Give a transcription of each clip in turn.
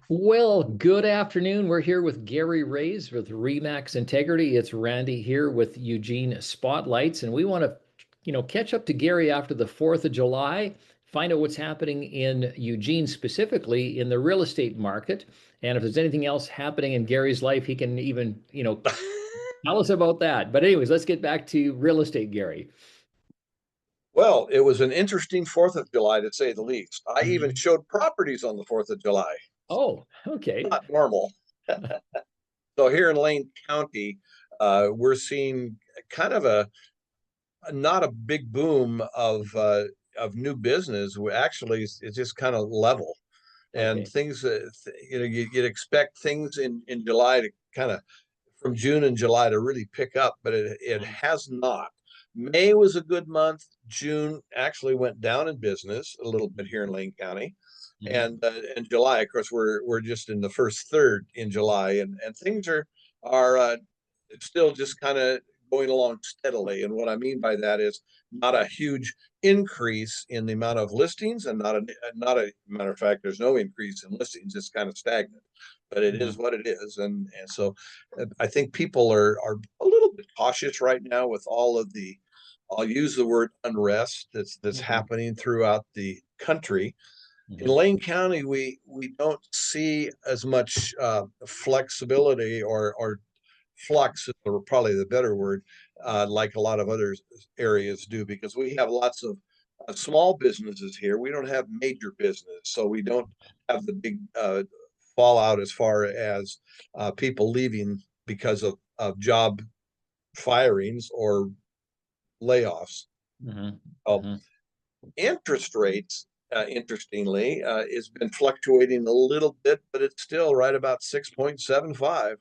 Well, good afternoon. We're here with Gary Raze with Remax Integrity. It's Randy here with Eugene Spotlights, and we want to, catch up to Gary after the 4th of July, find out what's happening in Eugene, specifically in the real estate market. And if there's anything else happening in Gary's life, he can even, tell us about that. But anyways, let's get back to real estate, Gary. Well, it was an interesting 4th of July to say the least. I even Mhm. showed properties on the 4th of July. Oh, okay. Not normal. So here in Lane County, we're seeing kind of a not a big boom of new business. Actually, it's just kind of level, and Okay. things you'd expect things in July to kind of from June and July to really pick up, but it has not. May was a good month. June actually went down in business a little bit here in Lane County, Mhm. and July, of course, we're just in the first third in July, and things are still just kind of going along steadily. And what I mean by that is not a huge increase in the amount of listings, and not a matter of fact, there's no increase in listings. It's kind of stagnant, but it is Mhm. what it is. And so I think people are a little bit cautious right now with all of the, I'll use the word unrest that's Mhm. happening throughout the country. In Mhm. Lane County, we don't see as much flexibility or flux is probably the better word, like a lot of other areas do, because we have lots of small businesses here. We don't have major business, so we don't have the big fallout as far as people leaving because of job firings or layoffs. Mhm. Oh, Mhm. interest rates, interestingly, has been fluctuating a little bit, but it's still right about 6.75.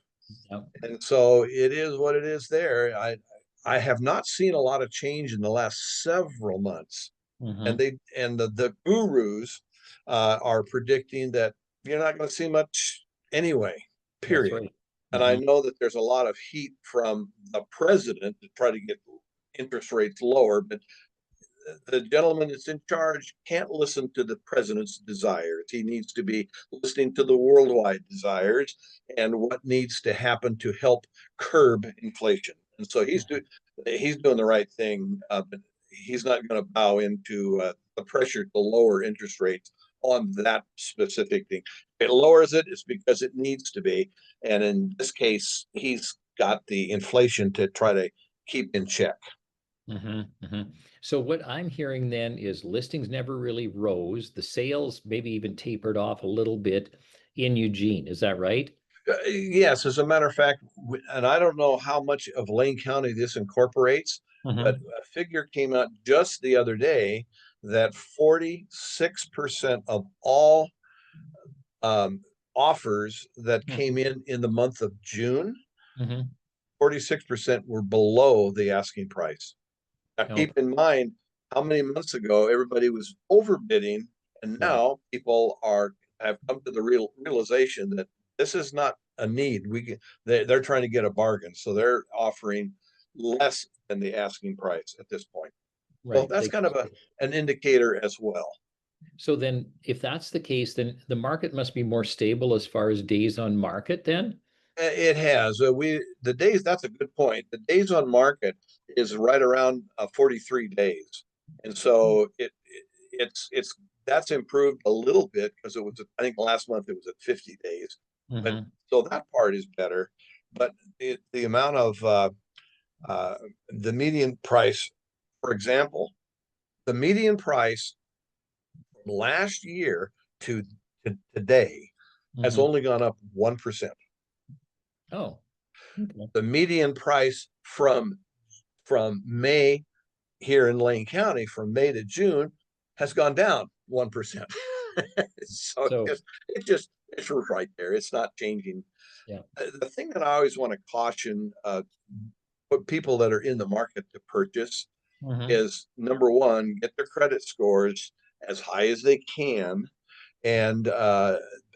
Yep. And so it is what it is there. I have not seen a lot of change in the last several months. And Mhm. the gurus are predicting that you're not going to see much anyway, That's period. right. And I Mhm. know that there's a lot of heat from the president to try to get interest rates lower, but the gentleman that's in charge can't listen to the president's desires. He needs to be listening to the worldwide desires and what needs to happen to help curb inflation. And so he's doing the right thing, but he's not going to bow into the pressure to lower interest rates on that specific thing. If it lowers it, it's because it needs to be. And in this case, he's got the inflation to try to keep in check. Mhm. Mhm. So what I'm hearing then is listings never really rose. The sales maybe even tapered off a little bit in Eugene. Is that right? Yes, as a matter of fact, and I don't know how much of Lane County this incorporates, but Mhm. a figure came out just the other day that 46% of all um, offers that came Mhm. in the month of June, Mhm. 46% were below the asking price. Now, Oh, keep in mind how many months ago everybody was overbidding, and right. now people have come to the realization that this is not a need. They're trying to get a bargain, so they're offering less than the asking price at this point. So Right. that's kind of an indicator as well. So then if that's the case, then the market must be more stable as far as days on market then? It has. We the days. That's a good point. The days on market is right around 43 days, and so it's that's improved a little bit because it was, I think last month it was at 50 days, but Mhm. so that part is better. But the amount of uh, the median price, for example, the median price from last year to, to today has Mhm. only gone up 1%. Oh, okay. The median price from May here in Lane County from May to June has gone down 1%. So So, it's right there. It's not changing. yeah. The thing that I always want to caution people that are in the market to purchase Mhm. is, number one, get their credit scores as high as they can, and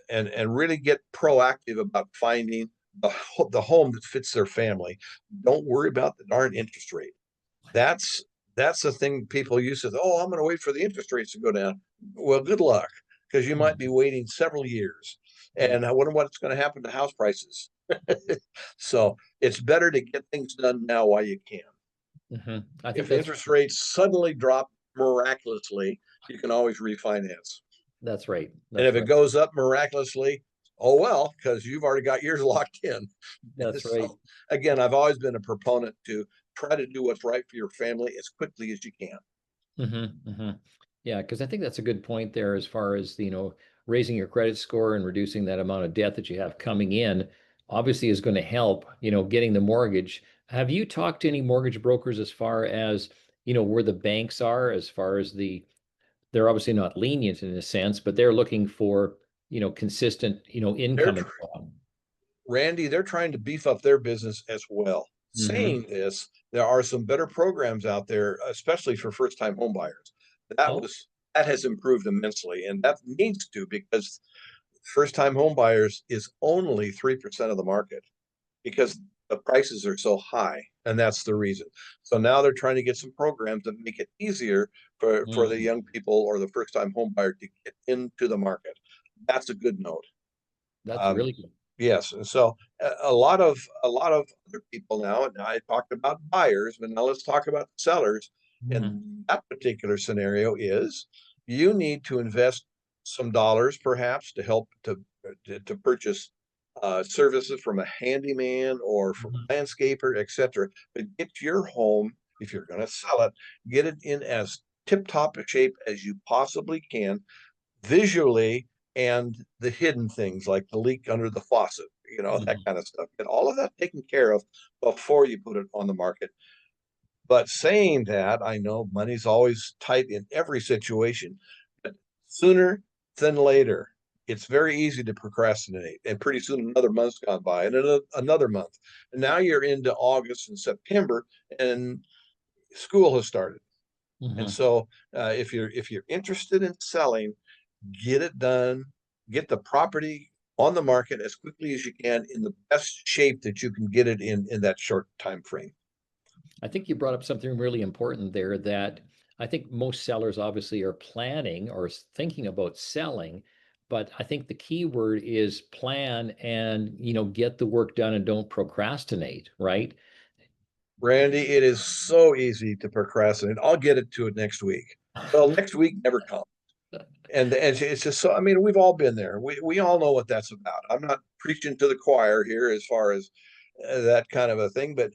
and really get proactive about finding the home that fits their family. Don't worry about the darn interest rate. That's that's the thing people use to, I'm going to wait for the interest rates to go down. Well, good luck, because you might be Mhm. waiting several years. Yeah. And I wonder what's going to happen to house prices. So it's better to get things done now while you can. I think If interest rates suddenly drop miraculously, you can always refinance. that's right. And That's if it right. goes up miraculously, oh well, because you've already got yours locked in. That's right. So again, I've always been a proponent to try to do what's right for your family as quickly as you can. Yeah, because I think that's a good point there as far as, raising your credit score and reducing that amount of debt that you have coming in, obviously is going to help, getting the mortgage. Have you talked to any mortgage brokers as far as, where the banks are, as far as they're obviously not lenient in a sense, but they're looking for, consistent, They're income and so on. Randy, they're trying to beef up their business as well. Hmm. Saying this, there are some better programs out there, especially for first-time home buyers. That Oh, was that has improved immensely, and that needs to, because first-time home buyers is only 3% of the market because the prices are so high, and that's the reason. So now they're trying to get some programs that make it easier for the mm, young people or the first-time home buyer to get into the market. That's a good note. that's Um, really good. yes, and so a lot of other people now, and I talked about buyers, but now let's talk about sellers. Mhm. And that particular scenario is you need to invest some dollars perhaps to help to purchase services from a handyman or from Mhm. a landscaper, etc. But get your home, if you're going to sell it, get it in as tip-top a shape as you possibly can visually, and the hidden things like the leak under the faucet, that Mhm. kind of stuff. Get all of that taken care of before you put it on the market. But saying that, I know money's always tight in every situation, but sooner than later, it's very easy to procrastinate. And pretty soon another month's gone by and another month. And now you're into August and September and school has started. And Mhm. so if you're interested in selling, get it done, get the property on the market as quickly as you can in the best shape that you can get it in that short time frame. I think you brought up something really important there that I think most sellers obviously are planning or thinking about selling, but I think the key word is plan and, get the work done and don't procrastinate, right? Randy, it is so easy to procrastinate. I'll get it to it next week. Well, next week never comes. And it's just so, I mean, we've all been there. We all know what that's about. I'm not preaching to the choir here as far as that kind of a thing, but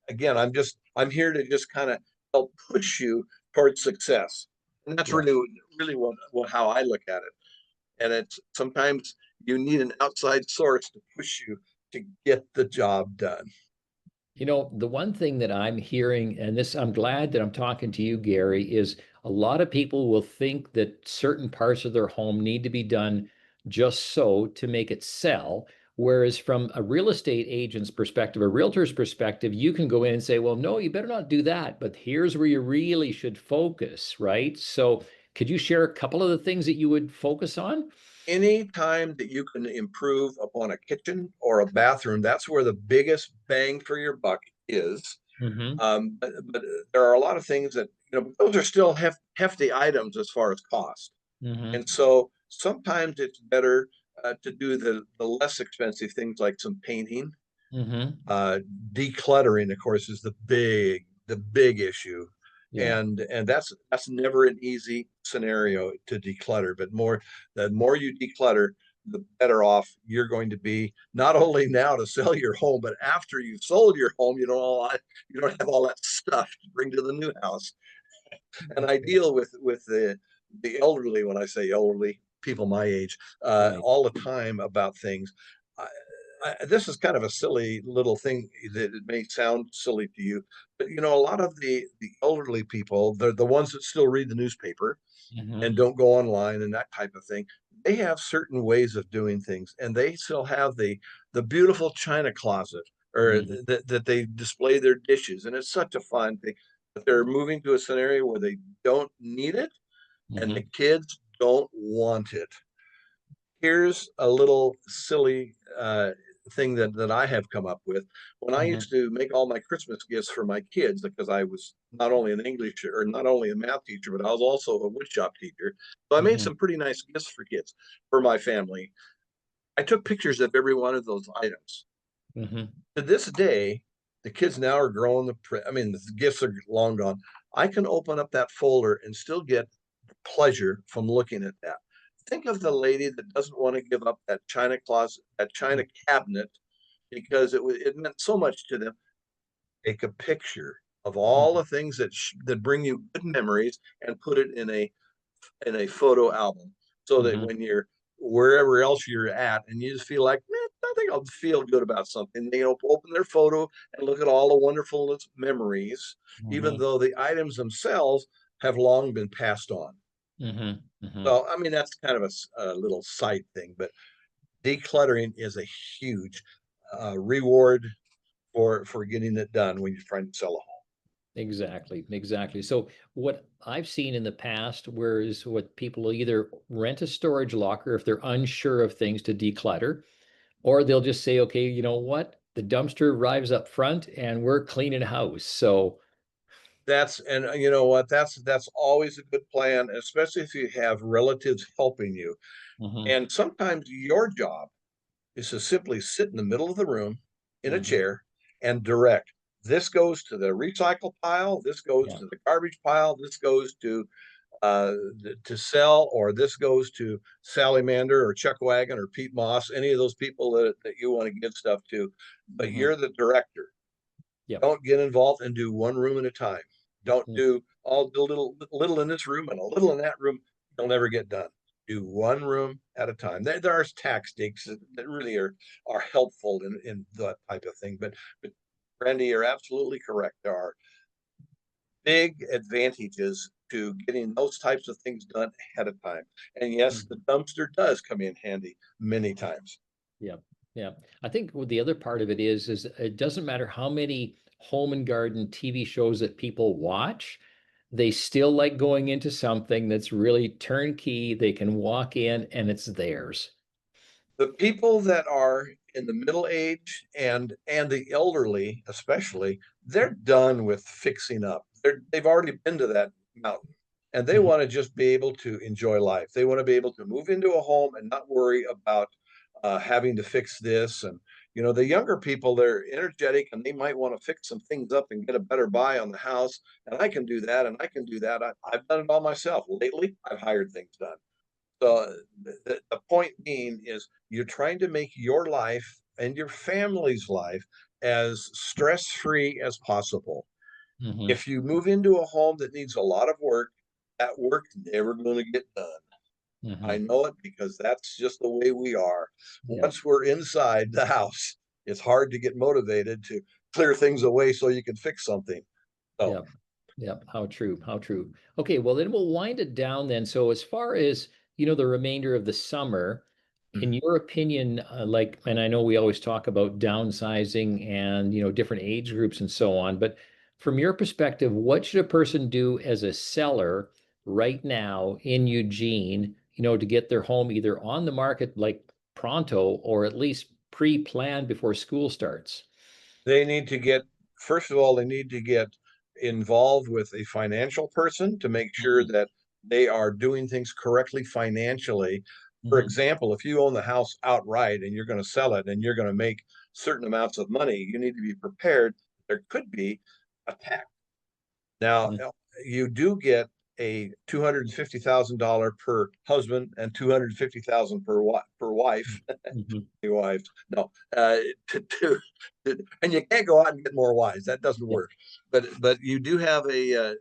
again, I'm here to just kind of help push you towards success. And that's Yeah. really what how I look at it. And it's sometimes you need an outside source to push you to get the job done. The one thing that I'm hearing, and this, I'm glad that I'm talking to you, Gary, is a lot of people will think that certain parts of their home need to be done just so to make it sell. Whereas from a real estate agent's perspective, a realtor's perspective, you can go in and say, well, no, you better not do that, but here's where you really should focus, right? So could you share a couple of the things that you would focus on? Any time that you can improve upon a kitchen or a bathroom, that's where the biggest bang for your buck is. Hmm. But there are a lot of things that, those are still hefty items as far as cost. Hmm. And so sometimes it's better to do the less expensive things like some painting. Hmm. Uh, Decluttering, of course, is the big issue, Yeah. and that's never an easy scenario to declutter. But the more you declutter, the better off you're going to be. Not only now to sell your home, but after you've sold your home, you don't have all that stuff to bring to the new house. And I deal with the elderly, when I say elderly, people my age, Right. all the time about things. I, this is kind of a silly little thing that it may sound silly to you, but a lot of the elderly people, they're the ones that still read the newspaper and Hmm. don't go online and that type of thing. They have certain ways of doing things, and they still have the beautiful china closet or Hmm. that they display their dishes, and it's such a fun thing. But they're moving to a scenario where they don't need it, and the Hmm. kids don't want it. Here's a little silly thing that I have come up with. When I Hmm. used to make all my Christmas gifts for my kids, because I was not only an English or not only a math teacher, but I was also a woodshop teacher. So I made Hmm. some pretty nice gifts for kids for my family. I took pictures of every one of those items. Hmm. To this day, the kids now are growing I mean, the gifts are long gone. I can open up that folder and still get pleasure from looking at that. Think of the lady that doesn't want to give up that china closet, that china cabinet, because it meant so much to them. Take a picture of all the things that bring you good memories and put it in a photo album, so that Hmm. when you're wherever else you're at and you just feel like, I think I'll feel good about something, they open their photo and look at all the wonderful memories, even Hmm. though the items themselves have long been passed on. Hmm. Hmm. So, I mean, that's kind of a little side thing, but decluttering is a huge reward for getting it done when you're trying to sell a home. Exactly, exactly. So what I've seen in the past, whereas what people will either rent a storage locker if they're unsure of things to declutter, or they'll just say, okay, you know what? The dumpster arrives up front and we're cleaning house. So, And you know what? That's always a good plan, especially if you have relatives helping you. mhm, And sometimes your job is to simply sit in the middle of the room in a mhm, chair and direct. This goes to the recycle pile. This goes yeah, to the garbage pile. This goes uh, to sell, or this goes to Sally Mander or Chuck Wagon or Pete Moss, any of those people that you want to give stuff to. But mhm, you're the director. yep, Don't get involved and do one room at a time. Don't mm, do all the little in this room and a little in that room. You'll never get done. Do one room at a time. There are tactics that really are helpful in that type of thing. But Randy, you're absolutely correct. There are big advantages to getting those types of things done ahead of time. And yes, the mhm, dumpster does come in handy many times. yep, yep. I think what the other part of it is it doesn't matter how many home and garden TV shows that people watch, they still like going into something that's really turnkey. They can walk in and it's theirs. The people that are in the middle age and the elderly especially, they're done with fixing up. They've already been to that mountain, and they Mhm, want to just be able to enjoy life. They want to be able to move into a home and not worry about having to fix this. And the younger people, they're energetic and they might want to fix some things up and get a better buy on the house, and I can do that, and I can do that. I've done it all myself. Lately I've hired things done. So the point being is you're trying to make your life and your family's life as stress-free as possible. mhm, If you move into a home that needs a lot of work, that work's never going to get done. I mhm, know it because that's just the way we are. yep, Once we're inside the house, it's hard to get motivated to clear things away so you can fix something. So yep. Yep, how true, how true. Okay, well then we'll wind it down then. So as far as, the remainder of the summer, in your opinion, like, and I know we always talk about downsizing and, different age groups and so on, but from your perspective, what should a person do as a seller right now in Eugene, to get their home either on the market like pronto or at least pre-planned before school starts? they need to get, first of all, they need to get involved with a financial person to make sure Mhm, that they are doing things correctly financially. For mhm, example, if you own the house outright and you're going to sell it and you're going to make certain amounts of money, you need to be prepared. There could be a tax. Now, mhm, you do get a $250,000 per husband and 250,000 per wife. mhm, Wives. No, to, to, and you can't go out and get more wives. That doesn't yeah, work. But you do have a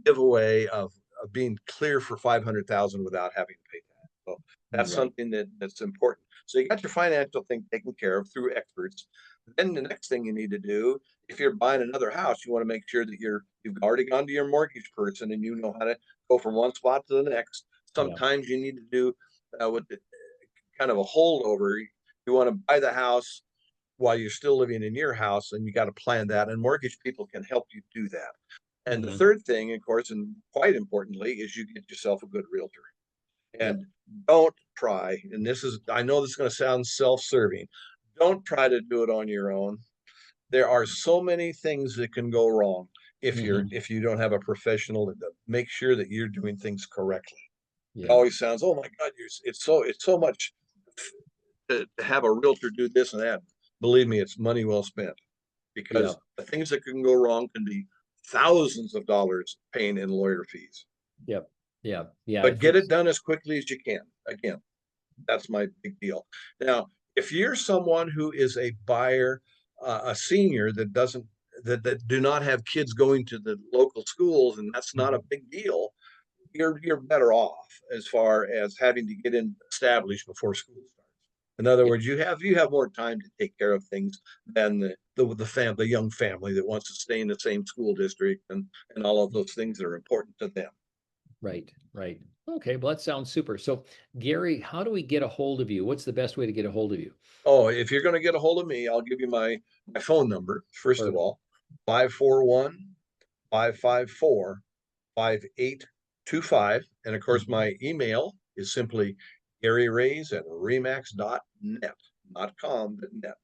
giveaway of being clear for 500,000 without having to pay that. So that's right. something that's important. So you got your financial thing taken care of through experts. Then the next thing you need to do, if you're buying another house, you want to make sure that you've already gone to your mortgage person and you know how to go from one spot to the next. Yeah. Sometimes you need to do what kind of a holdover. You want to buy the house while you're still living in your house, and you got to plan that. And mortgage people can help you do that. And the Hmm. third thing, of course, and quite importantly, is you get yourself a good realtor. Yep. And don't try, and I know this is going to sound self serving, don't try to do it on your own. There are so many things that can go wrong Hmm. if you don't have a professional to make sure that you're doing things correctly. It Yeah. always sounds, oh my God, it's so much to have a realtor do this and that, believe me, it's money well spent, Yeah. because the things that can go wrong can be thousands of dollars paying in lawyer fees. Yep. Yeah. Yeah. But If get it it's done as quickly as you can. Again, that's my big deal. Now, if you're someone who is a buyer, a senior that doesn't that do not have kids going to the local schools, and that's not a big deal, you're better off as far as having to get in established before school starts. In other yeah, words, you have more time to take care of things than the young family that wants to stay in the same school district and all of those things that are important to them. right. Right. Okay. Well, that sounds super. So, Gary, how do we get a hold of you? What's the best way to get a hold of you? Oh, if you're going to get a hold of me, I'll give you my phone number first of Perfect. all, 541-554-5825. And of course, Mhm. my email is simply garyraze@remax.net, not com, but net.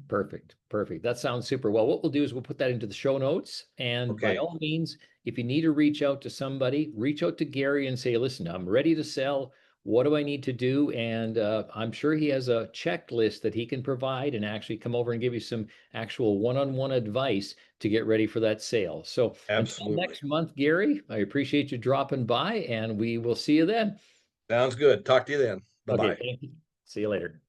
Perfect. Perfect. That sounds super. Well, what we'll do is we'll put that into the show notes. And by Okay, all means, if you need to reach out to somebody, reach out to Gary and say, listen, I'm ready to sell. What do I need to do? And I'm sure he has a checklist that he can provide and actually come over and give you some actual one-on-one advice to get ready for that sale. So until absolutely. next month, Gary, I appreciate you dropping by and we will see you then. Sounds good. Talk to you then. Okay. Bye-bye. Thank you. See you later.